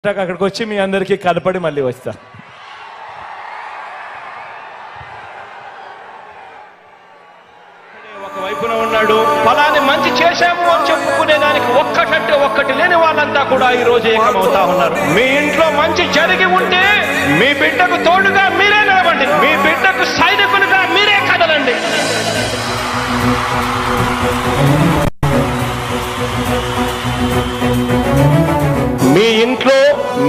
అక్కడికి వచ్చి మీ అందరికీ కనపడి మళ్ళీ వస్తా. ఒకవైపున ఉన్నాడు, ఫలాన్ని మంచి చేశాము అని చెప్పుకునే దానికి ఒక్కటంటే ఒక్కటి లేని వాళ్ళంతా కూడా ఈ రోజు ఏకమవుతా ఉన్నారు. మీ ఇంట్లో మంచి జరిగి ఉంటే మీ బిడ్డకు తోడుగా మీరే నిలబండి, మీ బిడ్డకు సైనికులుగా మీరే కదలండి. మీ ఇంట్లో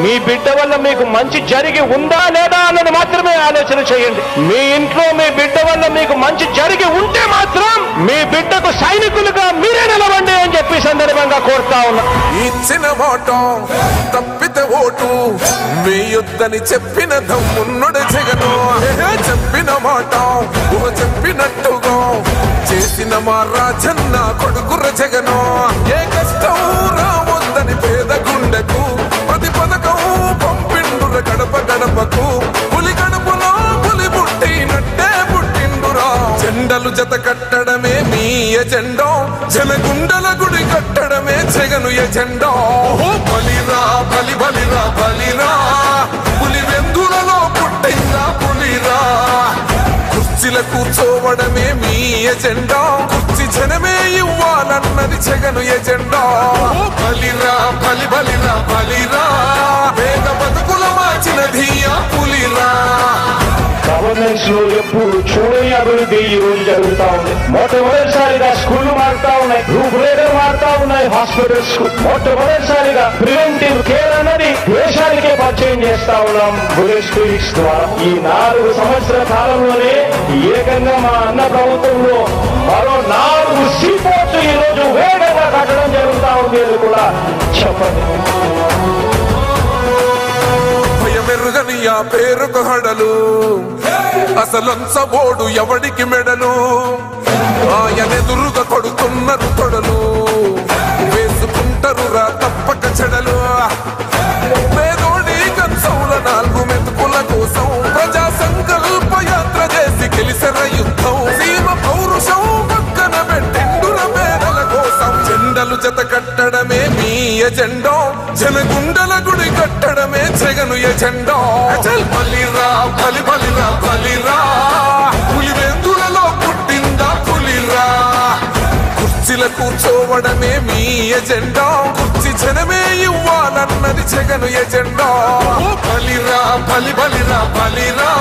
మీ బిడ్డ వల్ల మీకు మంచి జరిగి ఉందా లేదా అన్నది మాత్రమే ఆలోచన చేయండి. మీ ఇంట్లో మీ బిడ్డ వల్ల మీకు మంచి జరిగి ఉంటే మాత్రం మీ బిడ్డకు సైనికులుగా మీరే నిలవండి అని చెప్పి సందర్భంగా కోరుతా ఉన్నా. ఇచ్చిన మాట తప్పితే ఓటు వేయొద్దని చెప్పిన దమ్మున్నడు జగను. చెప్పిన మాట చెప్పినట్టుగా చేసిన మా రాజన్న కొడుకుర జగను. ఏ కష్టం రావద్దని పేద గుండెకు ప్రతి పథకం పంపిండుర గడప గడపకు. పులి గడపలో పులి పుట్టినట్టే పుట్టిండురా. జెండలు జత కట్టడమే మీ ఎజెండా, జనగుండల గుడి కట్టడమే జగను ఎజెండా. బలిరా బలి బలిరా బలిరా, పులి వెందులలో పుట్టిందా పులిరా. కుర్చీల కూర్చోవడమే మీ ఎజెండా, కుర్చీ జనమే ఇవ్వాలన్నది జగను ఎజెండా. బలిరా బలి బలిరా బలిరా, పేద బతుకుల మార్చినది ఆ పులిరా. గవర్నెన్స్ లో ఎప్పుడు చూడని అభివృద్ధి ఈ రోజు జరుగుతా ఉంది. మొట్టమొదటిసారిగా స్కూళ్లు మారుతా ఉన్నాయి, రూపురేఖలు మారుతా ఉన్నాయి, హాస్పిటల్స్ మొట్టమొదటిసారిగా ప్రివెంటివ్ కేర్ అన్నది దేశానికే పరిచయం చేస్తా ఉన్నాం బుల్లెట్ క్లినిక్స్ ద్వారా. ఈ 4 సంవత్సరాల కాలంలోనే ఏకంగా మా అన్న ప్రభుత్వంలో మరో 4 సీపోర్ట్స్ ఈ రోజు వేగంగా కట్టడం జరుగుతా ఉంది అని కూడా చెప్పండి. మెరుగని ఆ పేరుకు హడలు, అసలంచబోడు ఎవడికి మెడలు. ఆయనెదురుగా కొడుతున్నారు తొడలు, వేసుకుంటారు రా తప్పక చెడలు. పేదోడి కంచౌల 4 మెతుకుల కోసం ప్రజా సంకల్ప యాత్ర చేసి గెలిసిన యుద్ధం. సీమ పౌరుషం పక్కన పెట్టిండుర పేదల కోసం. జెండలు జత కట్టడమే మీ ఎజెండా, జనగుండల గుడి కట్టడమే జగను ఎజెండా. బలిరా బలి బలిరా బలిరా, పులి వెందులలో పుట్టిందా పులిరా. కుర్చీల కూర్చోవడమే మీ ఎజెండా, కుర్చీ జనమే ఇవ్వాలన్నది జగను ఎజెండా. బలిరా బలి బలిరా బలిరా,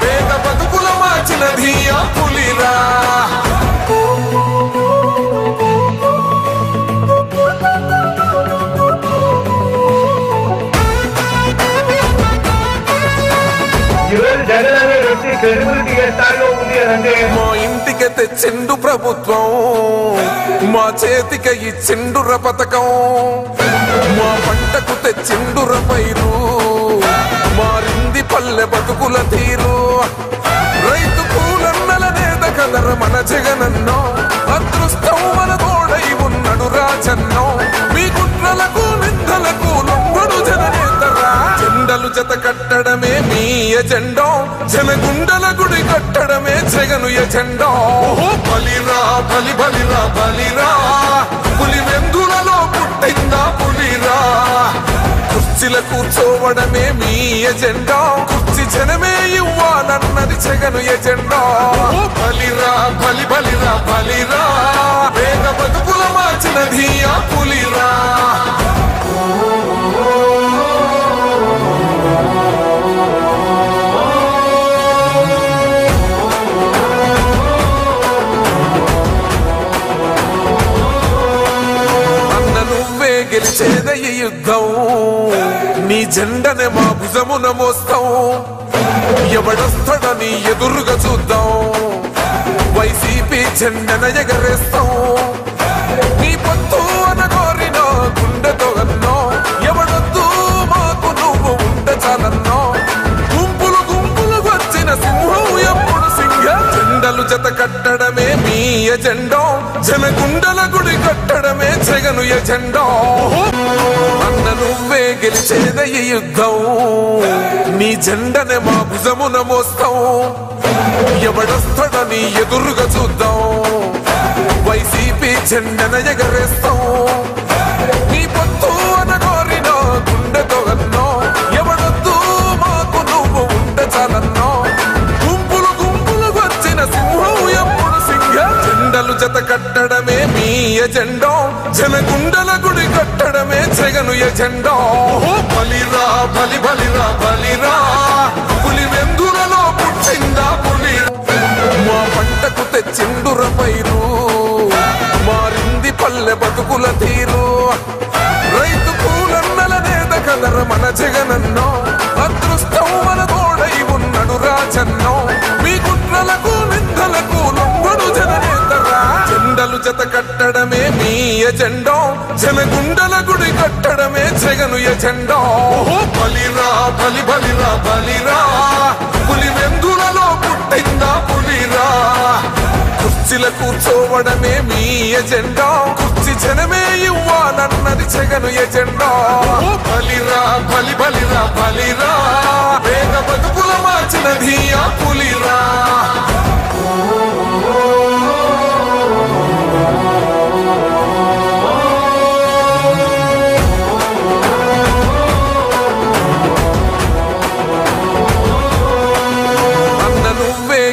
పేద బతుకుల మార్చినది ఆ పులిరా. మా ఇంటికి తెచ్చిండు ప్రభుత్వం, మా చేతికి ఇచ్చిండుర పథకం. మా పంటకు తెచ్చిండుర పైరు, మారింది పల్లె బతుకుల తీరు. రైతు కూలన్నల నేత కదర మన జగనన్నో, అదృష్టం మన తోడై ఉన్నడు రాజన్నో. మీ కుట్రలకు నిందలకు లొంగడు జననేతరా. జెండలు జత కట్టడమే మీ ఎజెండా, జనగుండల గుడి కట్టడమే జగను ఎజెండా. బలిరా బలి బలిరా బలిరా, పులి వెందులలో పుట్టిందా పులిరా. కుర్చీల కూర్చోవడమే మీ ఎజెండా, కుర్చీ జనమే ఇవ్వాలన్నది జగను ఎజెండా. బలిరా బలి బలిరా బలిరా, పేద బతుకుల మార్చినది ఆ పులిరా. గెలిచేద ఈ యుద్ధం, నీ జెండనే మా భుజమున మోస్తాం. ఎవడొస్తాడని ఎదురుగా చూద్దాం, వైసీపీ జెండన ఎగరేస్తాం. నీ పొత్తు అనగోరిన గుండెతో అన్నో, ఎవడొద్దు మాకు నువ్వు ఉంటే చాలన్నో. గుంపులు గుంపులు వచ్చిన సింహం ఎప్పుడు సింహ. జెండలు జత కట్టడమే మీ ఎజెండా, జనగుండల గుడి కట్టడమే జగను ఎజెండా. అన్న నువ్వే గెలిచేద ఈ యుద్ధం, నీ జెండనే మా భుజమున మోస్తాం. ఎవడొస్తాడని ఎదురుగా చూద్దాం, వైసీపీ జెండన ఎగరేస్తాం. నీ పొత్తు అనగోరిన గుండెతో ఎజెండా బలిరా బలి బలిరా బలిరా పులి వెందులలో పుట్టిందా పులిరా మా పంటకు తెచ్చిండుర పైరు మారింది పల్లె బతుకుల తీరు రైతు పూలన్నల నేత కదర మన జగనన్నో అదృష్టం మన తోడై ఉన్నడు రాజన్నో మీ కుట్రలకు నిందలకు లొంగడు జననేతరా జెండలు జత కట్టడమే మీ ఎజెండా జనగుండల గుడి కట్టడమే జగను ఎజెండా బలిరా బలి బలిరా బలిరా పులి వెందులలో పుట్టిందా పులిరా కుర్చీల కూర్చోవడమే మీ ఎజెండా కుర్చీ జనమే ఇవ్వాలన్నది జగను ఎజెండా బలిరా బలి బలిరా బలిరా వేగ బతుకుల మార్చినది ఆ పులిరా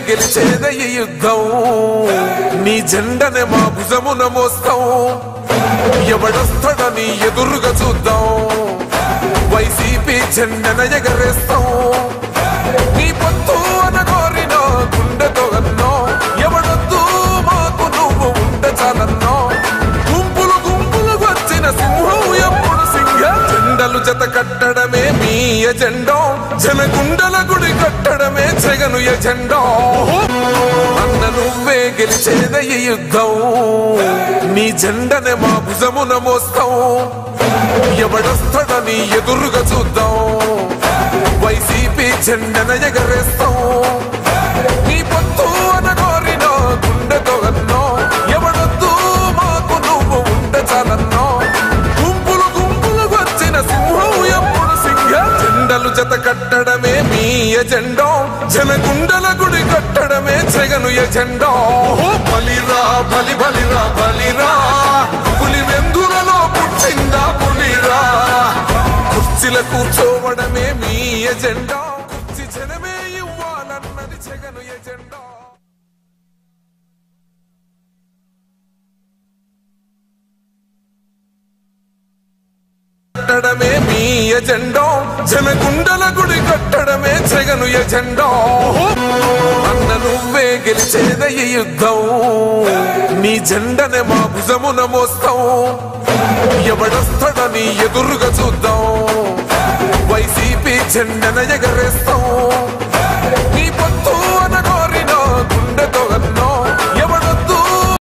గెలిచేదయ్య యుద్ధం నీ జెండనే మా భుజమున మోస్తాం ఎవడొస్తాడని ఎదురుగా చూద్దాం వైసీపీ జెండన ఎగరేస్తాం నీ పొత్తు అనగోరిన గుండెతో అన్నో ఎవడొద్దు మాకు నువ్వు ఉండ చాలన్నో గుంపులు గుంపులు వచ్చిన సింహం ఎప్పుడు సింహ జెండలు జత కట్టడమే మీ ఎజెండా జనగుండల గుడి కట్టడమే జగను ఎజెండా అన్న నువ్వే గెలిచేదయ్య యుద్ధం నీ జెండనే మా భుజమున మోస్తాం ఎవడొస్తాడని ఎదురుగా చూద్దాం వైసీపీ జెండన ఎగరేస్తాం నీ పొత్తు అనగోరిన గుండెతో అన్నో ఎవడొద్దు మాకు నువ్వు ఉండ చాలన్నో గుంపులు గుంపులు వచ్చిన సింహం ఎప్పుడు సింహ జెండలు జత కట్టడమే మీ ఎజెండా జనగుండల గుడి కట్టడమే జగను ఎజెండా బలిరా బలి బలిరా బలిరా పులి వెందులలో పుట్టిందా పులిరా కుర్చీల కూర్చోవడమే మీ ఎజెండా కుర్చీ జనమే ఇవ్వాలన్నది జగను ఎజెండా కట్టడమే మీ ఎజెండా జనగుండల గుడి కట్టడమే జగను ఎజెండా అన్న నువ్వే గెలిచేదయ్య యుద్ధం నీ జెండనే మా భుజమున మోస్తాం ఎవడొస్తాడని ఎదురుగా చూద్దాం వైసీపీ జెండన ఎగరేస్తాం